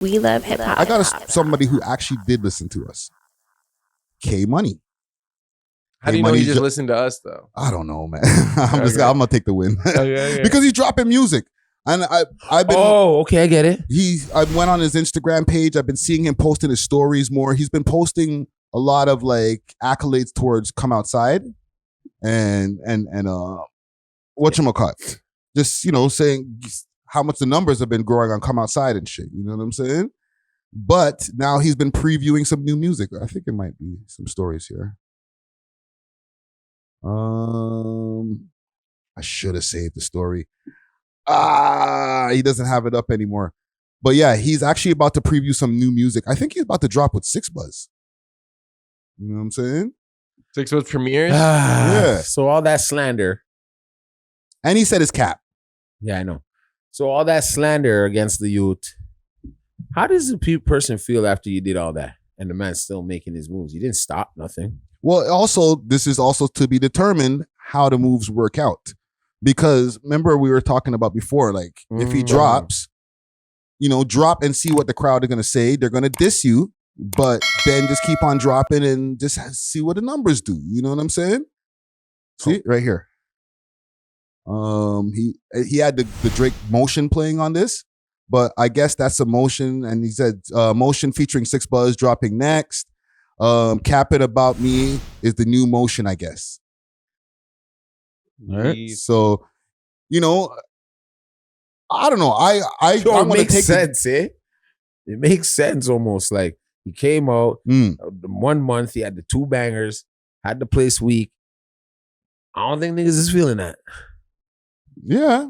We love hip hop. I got somebody who actually did listen to us. K Money. How do you know he just listened to us though? I don't know, man. I'm gonna take the win because he's dropping music, and I've been. Oh, okay, I get it. I went on his Instagram page. I've been seeing him posting his stories more. He's been posting a lot of like accolades towards Come Outside, and whatchamacallit, just saying how much the numbers have been growing on Come Outside and shit. You know what I'm saying? But now he's been previewing some new music. I think it might be some stories here. I should have saved the story. He doesn't have it up anymore. But yeah, he's actually about to preview some new music. I think he's about to drop with 6ix. You know what I'm saying? 6ix premieres? Yeah. So all that slander. And he said his cap. Yeah, I know. So all that slander against the youth. How does the person feel after you did all that and the man's still making his moves? He didn't stop nothing. Well, also, this is also to be determined how the moves work out. Because remember we were talking about before, like if he drops, drop and see what the crowd are going to say. They're going to diss you, but then just keep on dropping and just see what the numbers do. You know what I'm saying? See, right here. He had the Drake motion playing on this, but I guess that's a motion. And he said motion featuring 6ix dropping next. Cap It About Me is the new motion, I guess. All right. So, I don't know. I it makes sense, eh? It makes sense almost. Like he came out, 1 month, he had the 2 bangers, had the place weak. I don't think niggas is feeling that. Yeah.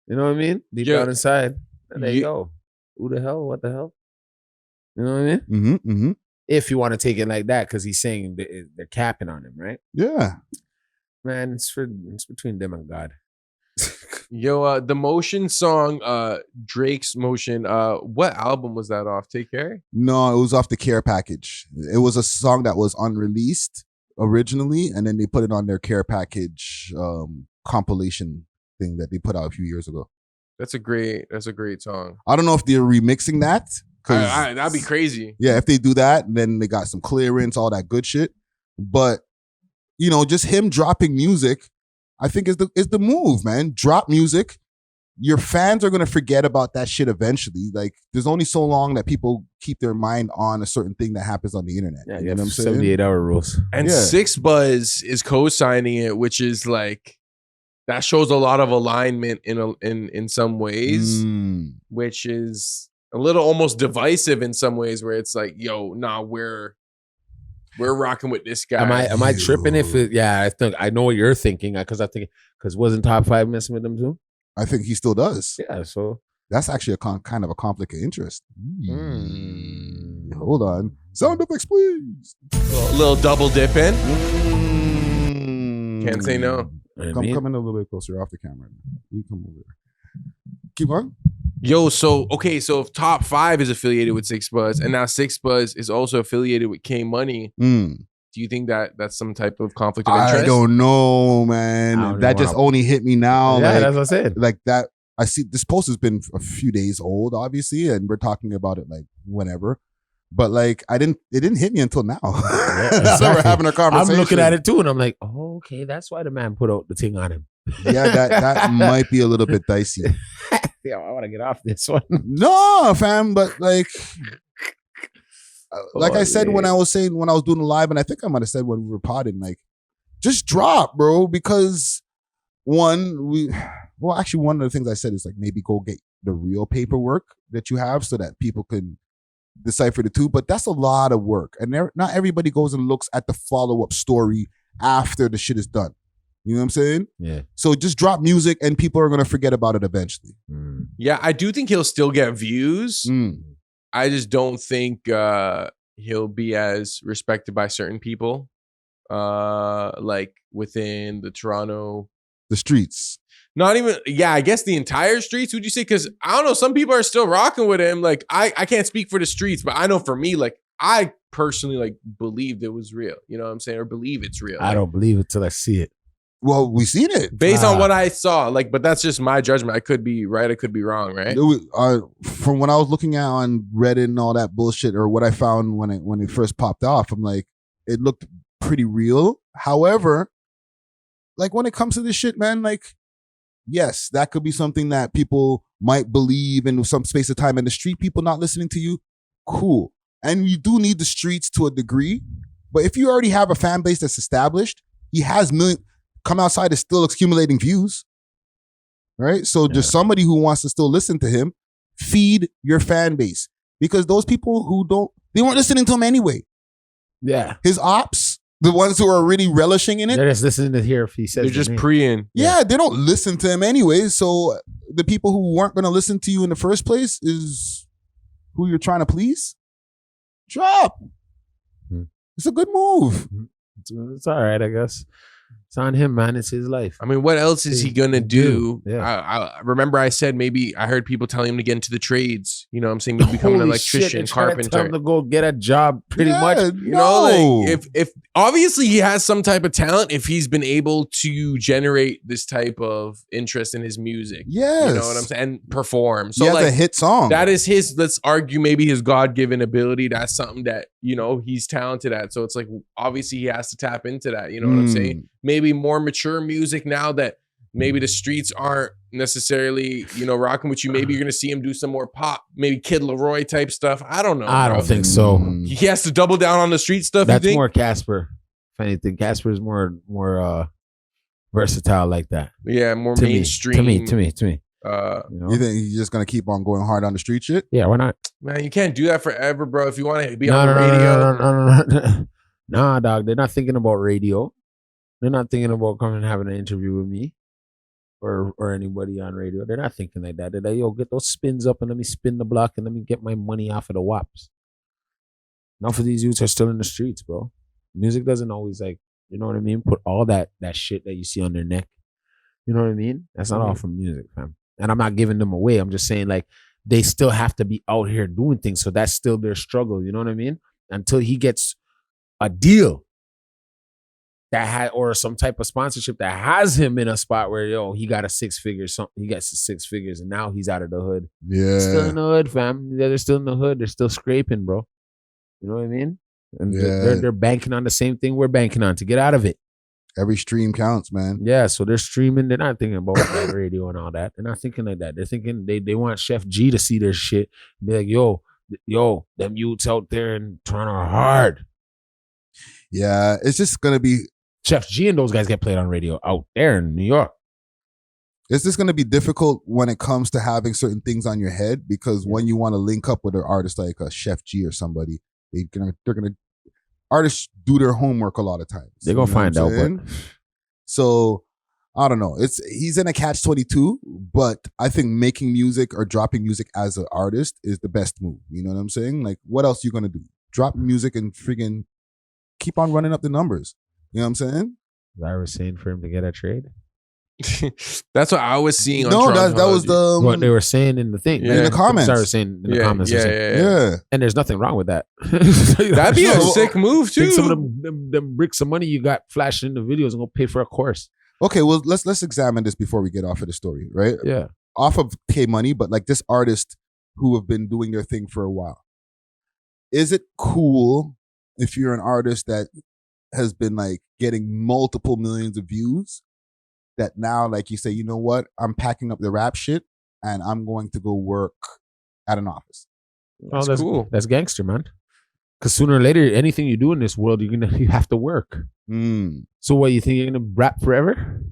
You know what I mean? Deep down inside. And there you go. Who the hell? What the hell? You know what I mean? Mm-hmm, mm-hmm. If you want to take it like that, because he's saying they're capping on him, right? Yeah. Man, it's between them and God. Yo, the motion song, Drake's Motion, what album was that off? Take Care? No, it was off the Care package. It was a song that was unreleased originally, and then they put it on their Care package compilation thing that they put out a few years ago. That's a great song. I don't know if they're remixing that. That'd be crazy. Yeah, if they do that, then they got some clearance, all that good shit. But just him dropping music, I think is the move, man. Drop music. Your fans are gonna forget about that shit eventually. Like, there's only so long that people keep their mind on a certain thing that happens on the internet. Yeah, you know what I'm saying? 78-hour rules. And 6ix is co-signing it, which is like that shows a lot of alignment in some ways, which is a little almost divisive in some ways, where it's like, yo, nah, we're rocking with this guy. Am I tripping? I know what you're thinking, because wasn't Top 5 messing with them too? I think he still does. Yeah, so that's actually a kind of a conflict of interest. Hold on, sound effects, please. A little double dipping. Can't say no. Come in a little bit closer off the camera. You come over there. Keep on. Yo, so if Top 5 is affiliated with 6ix, and now 6ix is also affiliated with K Money, do you think that that's some type of conflict of interest? I don't know, man. That just only hit me now. Yeah, like, that's what I said. Like that, I see this post has been a few days old, obviously, and we're talking about it like whenever. But like, it didn't hit me until now. Yeah, exactly. Now we're having a conversation. I'm looking at it too, and I'm like, oh, okay, that's why the man put out the thing on him. Yeah, that might be a little bit dicey. Yeah, I want to get off this one. No, fam, but like I said when I was doing the live, and I think I might have said when we were potting, like, just drop, bro, because one of the things I said is like maybe go get the real paperwork that you have so that people can decipher the two, but that's a lot of work, and not everybody goes and looks at the follow-up story after the shit is done. You know what I'm saying? Yeah. So just drop music and people are going to forget about it eventually. Yeah, I do think he'll still get views. I just don't think he'll be as respected by certain people, like within the Toronto... The streets. Not even... Yeah, I guess the entire streets, would you say? Because, I don't know, some people are still rocking with him. Like, I can't speak for the streets, but I know for me, like, I personally, like, believed it was real. You know what I'm saying? Or believe it's real. I don't believe it till I see it. Well, we seen it. Based on what I saw, like, but that's just my judgment. I could be right. I could be wrong, right? From what I was looking at on Reddit and all that bullshit, or what I found when it first popped off, I'm like, it looked pretty real. However, like when it comes to this shit, man, like, yes, that could be something that people might believe in some space of time. And the street people not listening to you, cool. And you do need the streets to a degree. But if you already have a fan base that's established, he has come outside is still accumulating views, right? So there's somebody who wants to still listen to him. Feed your fan base, because those people who they weren't listening to him anyway. Yeah, his ops, the ones who are really relishing in it, they're just listening to hear if he says. They're just preying. Yeah, they don't listen to him anyway. So the people who weren't going to listen to you in the first place is who you're trying to please. Drop. It's a good move. It's all right, I guess. It's on him, man. It's his life. I mean, what else is he gonna do? Yeah. I remember I said maybe I heard people telling him to get into the trades. You know what I'm saying? Maybe become an electrician, carpenter. Tell him to go get a job pretty much. You know, like if obviously he has some type of talent, if he's been able to generate this type of interest in his music. Yes. You know what I'm saying? And perform. So he has like a hit song. That is his, let's argue, maybe his God-given ability. That's something that, you know, he's talented at. So it's like, obviously he has to tap into that. You know what I'm saying? Maybe more mature music now that maybe the streets aren't necessarily, you know, rocking with you. Maybe you're going to see him do some more pop, maybe Kid Leroy type stuff. I don't know. I don't think so. He has to double down on the street stuff. That's you think? more Casper. If anything, Casper is more versatile like that. Yeah, more to mainstream. Me. You think he's just going to keep on going hard on the street shit? Yeah, why not? Man, you can't do that forever, bro. If you want to be on the radio. No. Nah, dog. They're not thinking about radio. They're not thinking about coming and having an interview with me or anybody on radio. They're not thinking like that. They're like, yo, get those spins up and let me spin the block and let me get my money off of the WAPs. Enough of these youths are still in the streets, bro. Music doesn't always, like, you know what I mean? Put all that shit that you see on their neck. You know what I mean? That's not all from music, fam. And I'm not giving them away. I'm just saying, like, they still have to be out here doing things. So that's still their struggle. You know what I mean? Until he gets a deal or some type of sponsorship that has him in a spot where, yo, he got a 6 figures, something. He gets the 6 figures and now he's out of the hood. Yeah. Still in the hood, fam. Yeah, they're still in the hood. They're still scraping, bro. You know what I mean? And they're banking on the same thing we're banking on to get out of it. Every stream counts, man. Yeah, so they're streaming. They're not thinking about that radio and all that. They're not thinking like that. They're thinking they want Chef G to see their shit. Be like, yo, them youths out there in Toronto are hard. Yeah, it's just gonna be Chef G and those guys get played on radio out there in New York. It's just gonna be difficult when it comes to having certain things on your head, because when you want to link up with an artist like a Chef G or somebody, they're gonna artists do their homework a lot of times. They're gonna find out. But so I don't know. He's in a catch-22, but I think making music or dropping music as an artist is the best move. You know what I'm saying? Like, what else are you gonna do? Drop music and friggin' keep on running up the numbers. You know what I'm saying? I was saying for him to get a trade. That's what I was seeing on that was the what they were saying in the thing. In the comments. I was saying in the comments. Yeah. And there's nothing wrong with that. That'd be a sick move too. Take some of them bricks of money you got flashing in the videos and go pay for a course. Okay, well let's examine this before we get off of the story, right? Yeah. Off of K Money, but like this artist who have been doing their thing for a while. Is it cool if you're an artist that has been like getting multiple millions of views, that now, like, you say, you know what, I'm packing up the rap shit and I'm going to go work at an office? That's cool. That's gangster, man. Because sooner or later, anything you do in this world, you have to work. So what, you think you're gonna rap forever?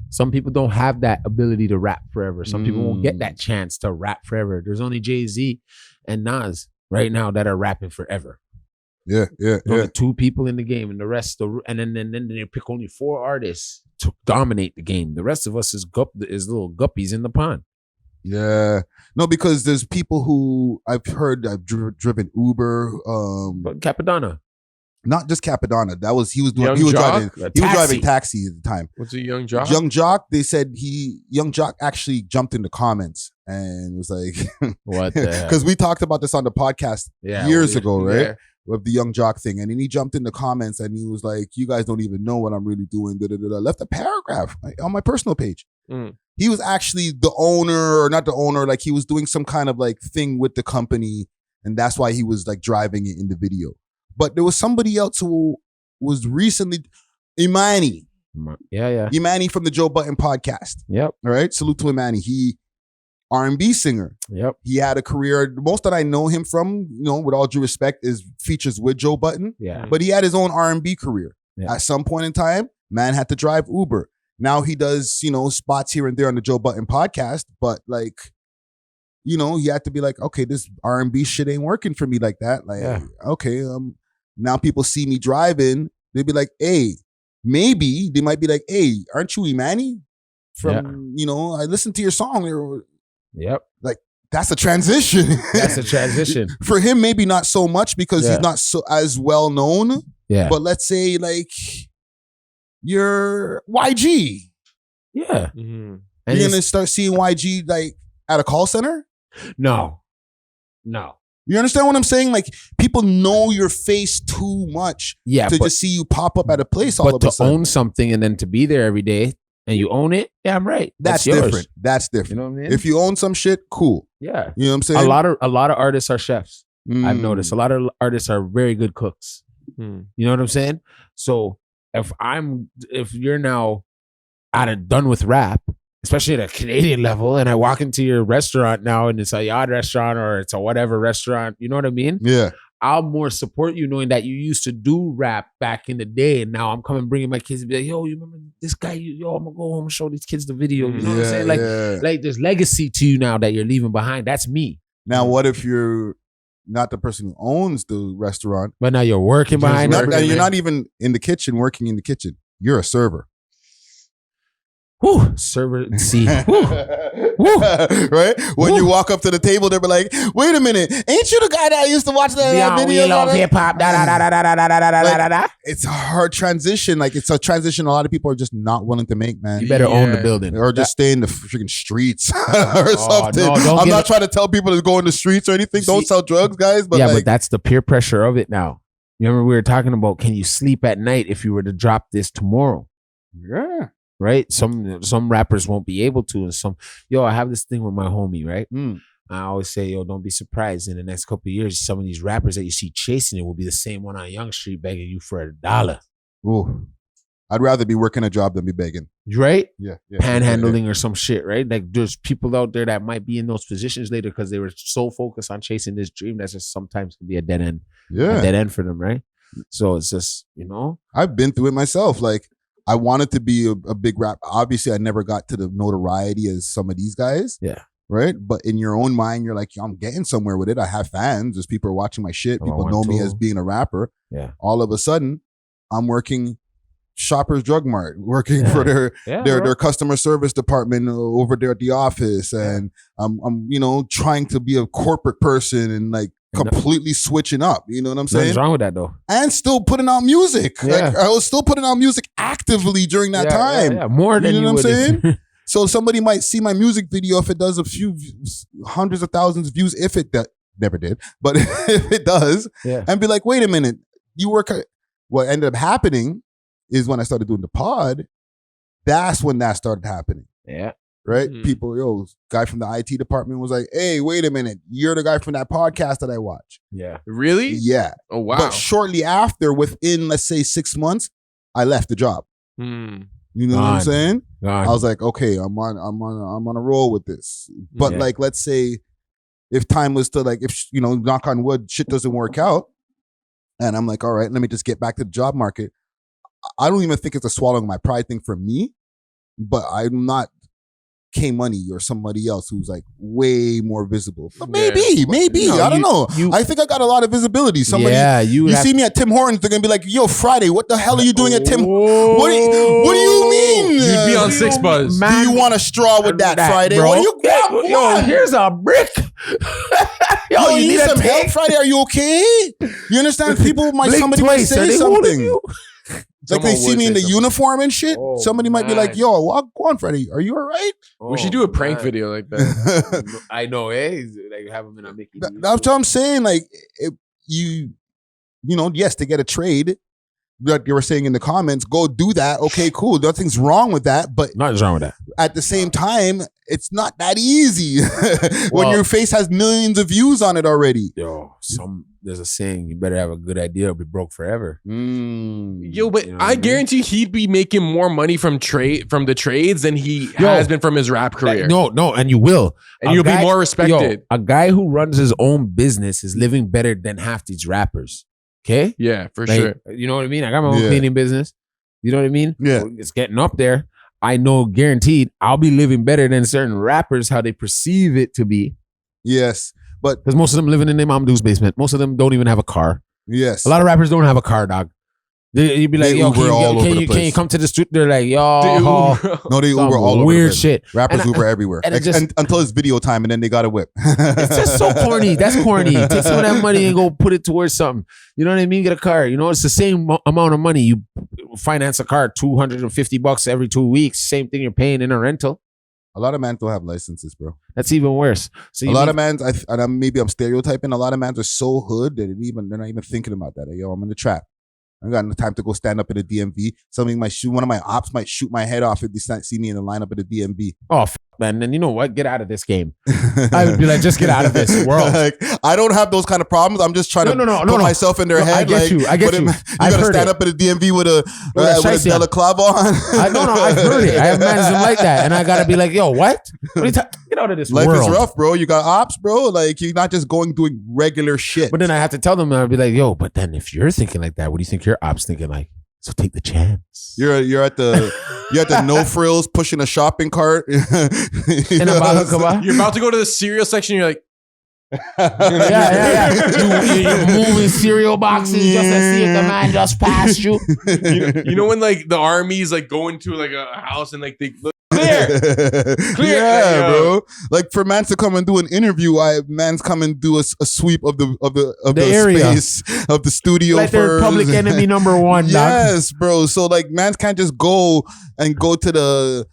Some people don't have that ability to rap forever. Some people won't get that chance to rap forever. There's only Jay-Z and Nas right now that are rapping forever. Yeah. Only 2 people in the game, and the rest, and then they pick only 4 artists to dominate the game. The rest of us is little guppies in the pond. Yeah, no, because there's people who I've heard have driven Uber, but Capadonna, not just Capadonna. He was driving taxi at the time. What's a Young Jock? Young Jock. They said Young Jock actually jumped in the comments and was like, "What?" Because we talked about this on the podcast years ago, right? Yeah. with the Young Jock thing. And then he jumped in the comments and he was like, you guys don't even know what I'm really doing. Left a paragraph on my personal page. He was actually the owner, or not the owner, like he was doing some kind of like thing with the company. And that's why he was like driving it in the video. But there was somebody else who was recently, Imani. Yeah. Imani from the Joe Budden podcast. Yep. All right. Salute to Imani. He R&B singer. Yep. He had a career. Most that I know him from, with all due respect, is features with Joe Budden. Yeah. But he had his own R&B career. Yeah. At some point in time, man had to drive Uber. Now he does, spots here and there on the Joe Budden podcast. But like, he had to be like, okay, this R&B shit ain't working for me like that. Like, okay, now people see me driving. They'd be like, hey, maybe they might be like, hey, aren't you Imani? From, I listened to your song. Yep. Like, that's a transition. That's a transition. For him, maybe not so much because he's not so as well known. Yeah. But let's say like you're YG. Yeah. Mm-hmm. And you're gonna start seeing YG like at a call center? No. You understand what I'm saying? Like, people know your face too much to just see you pop up at a place all of a sudden. But to own something and then to be there every day and you own it, yeah, I'm right. That's yours. different. That's different. You know what I mean? If you own some shit, cool. Yeah. You know what I'm saying? A lot of artists are chefs. I've noticed a lot of artists are very good cooks. You know what I'm saying? So if you're now done with rap, especially at a Canadian level, and I walk into your restaurant now and it's a Yard restaurant or it's a whatever restaurant, you know what I mean? Yeah. I'll more support you knowing that you used to do rap back in the day, and now I'm coming bringing my kids and be like, yo, you remember this guy? I'm gonna go home and show these kids the video. You know what I'm saying? Like there's legacy to you now that you're leaving behind. That's me. Now, what if you're not the person who owns the restaurant, but now you're working behind it? You're not even in the kitchen, working in the kitchen. You're a server. Whew, server C. Right? When you walk up to the table, they'll be like, wait a minute, ain't you the guy that used to watch that video? We love hip hop. It's a hard transition. Like, it's a transition a lot of people are just not willing to make, man. You better own the building. Or just stay in the freaking streets or something. No, I'm not trying to tell people to go in the streets or anything. Don't sell drugs, guys. But but that's the peer pressure of it now. You remember we were talking about, can you sleep at night if you were to drop this tomorrow? Yeah. Right? Some rappers won't be able to. And I have this thing with my homie, right? I always say, don't be surprised in the next couple of years, some of these rappers that you see chasing it will be the same one on Young Street begging you for $1. Ooh. I'd rather be working a job than be begging. Right? Yeah. Panhandling or some shit, right? Like, there's people out there that might be in those positions later because they were so focused on chasing this dream that just sometimes can be a dead end. Yeah. A dead end for them, right? So it's just, I've been through it myself. Like, I wanted to be a big rap. Obviously, I never got to the notoriety as some of these guys. Yeah. Right? But in your own mind, you're like, I'm getting somewhere with it. I have fans. There's people are watching my shit. People know me as being a rapper. Yeah. All of a sudden, I'm working Shoppers Drug Mart, working for their customer service department over there at the office. And I'm trying to be a corporate person and like completely switching up. You know what I'm saying? What's wrong with that though? And still putting out music. Yeah. Like, I was still putting out music actively during that time. Yeah. More than you know what I'm would saying? So somebody might see my music video if it does a few views, hundreds of thousands of views, if it never did, but if it does, and be like, wait a minute, you work. What ended up happening is when I started doing the pod, that's when that started happening. Yeah. Right? People, guy from the IT department was like, hey, wait a minute, you're the guy from that podcast that I watch. Yeah. Really? Yeah. Oh, wow. But shortly after, within, let's say 6 months, I left the job. You know what I'm saying? I was like, okay, I'm on a roll with this. But like, let's say if time was to like, if knock on wood, shit doesn't work out, and I'm like, all right, let me just get back to the job market. I don't even think it's a swallowing my pride thing for me, but I'm not K Money or somebody else who's like way more visible. But maybe. I don't know. I think I got a lot of visibility. Somebody, you see me at Tim Hortons, they're gonna be like, "Yo, Friday, what the hell are you doing at Tim? What do you mean? You'd be on Six Buzz. Do you want a straw with that Friday? Bro. What do you? Yo, here's a brick. Yo, you need some help Friday? Are you okay? You understand? Somebody might say something. Like they see me in the uniform and shit. Somebody might be like, yo, go on, Freddie. Are you all right? We should do a prank video like that. I know, Like have him in a Mickey. That's what I'm saying. Like, you yes, to get a trade, like you were saying in the comments, go do that. Okay, cool. Nothing's wrong with that. But Nothing's wrong with that. at the same time, it's not that easy when your face has millions of views on it already. Yo, there's a saying, you better have a good idea or be broke forever. Yo, but You know what I I mean? guarantee he'd be making more money from the trades than he has been from his rap career. No, and you will. And you'll be more respected. A guy who runs his own business is living better than half these rappers. Okay? Yeah, for Like, sure. You know what I mean? I got my own cleaning business. You know what I mean? Yeah. It's getting up there. I know guaranteed I'll be living better than certain rappers, how they perceive it to be. Yes. But Because most of them living in their mom dude's basement. Most of them don't even have a car. yes. A lot of rappers don't have a car, dog. You'd be like, They yo, Uber all over the can you place. come to the street? They're like, Dude, yo, No, they some Uber all over weird the place. shit. Rappers And I- Uber everywhere. and it just- Until it's video time and then they got a whip. It's just so corny. That's corny. Take some of that money and go put it towards something. You know what I mean? Get a car. You know, it's the same amount of money. You finance a car, $250 every 2 weeks. Same thing you're paying in a rental. A lot of mans don't have licenses, bro. That's even worse. So A lot of mans, maybe I'm stereotyping, a lot of mans are so hood that they're not even thinking about that. Like, yo, I'm in the trap. I got no time to go stand up at a DMV. One of my ops might shoot my head off if they see me in the lineup at the DMV. Oh, man. Then you know what? Get out of this game. I would be like, just get out of this world. Like, I don't have those kind of problems. I'm just trying to put myself in their head. I get you. You gotta stand up at a DMV with a balaclava on. I've heard it. I have managers like that. And I got to be like, yo, what? Get out of this Life world. is rough, bro. You got ops, bro. Like, you're not just doing regular shit. But then I have to tell them, and I'll be like, yo, but then if you're thinking like that, what do you think your ops thinking like? So take the chance. You're at the no frills pushing a shopping cart. In a balaclava. You're about to go to the cereal section. You're like, Yeah. You're moving cereal boxes just to see if the man just passed you. you know when like the armies like go into like a house and like they look clear. Yeah, bro. Like for mans to come and do an interview, mans come and do a sweep of the area. space of the studio. Like they're public enemy number one, dog. Yes, bro. So like mans can't just go to the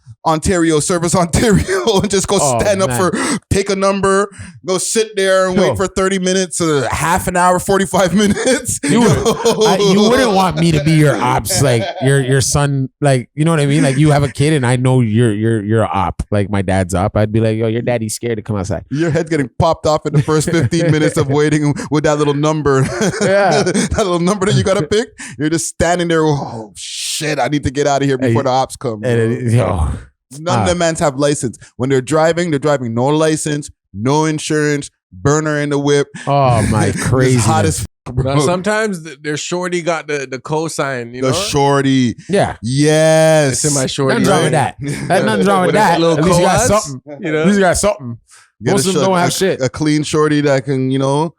Service Ontario and just go stand up take a number, go sit there and wait for 30 minutes, half an hour, 45 minutes. You wouldn't want me to be your ops, like your son, like, you know what I mean? Like you have a kid and I know you're a op, like my dad's op. I'd be like, yo, your daddy's scared to come outside. Your head's getting popped off in the first 15 minutes of waiting with that little number. Yeah. That little number that you got to pick. You're just standing there. Oh shit, I need to get out of here before the ops come. None of the mans have license. When they're driving no license, no insurance, burner in the whip. Oh my crazy. Hot as bro. Now, sometimes their shorty got the cosign, you know? The shorty. Yeah. Yes. It's in my shorty. Nothing wrong with that. That's nothing wrong with that. At least you got something. You know? At least you got something. Most of them don't have shit. A clean shorty that can, got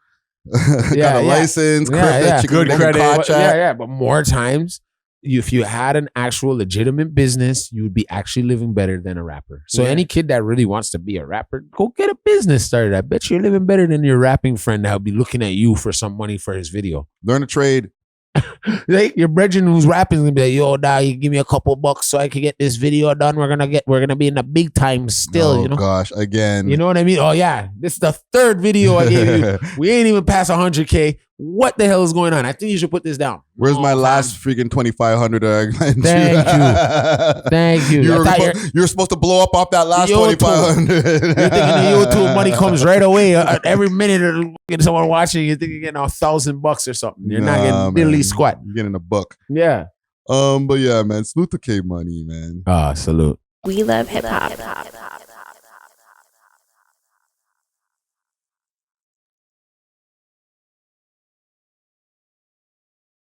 a license, good credit. Contract. But more times, if you had an actual legitimate business, you would be actually living better than a rapper. So any kid that really wants to be a rapper, go get a business started. I bet you're living better than your rapping friend that'll be looking at you for some money for his video. Learn a trade. Like your brethren who's rapping is gonna be like, yo, dog, you give me a couple bucks so I can get this video done. We're gonna be in the big time still, Oh you know. gosh, again. You know what I mean? Oh yeah, this is the third video I gave you. We ain't even past 100K. What the hell is going on? I think you should put this down. Where's my last freaking 2,500? Thank you. You're supposed to blow up off that last 2,500. You're thinking the YouTube money comes right away. Every minute someone watching, you think you're getting $1,000 or something. You're not getting diddly squat. You're getting a buck. Yeah. But yeah, man. Salute to K Money, man. Salute. We love hip hop.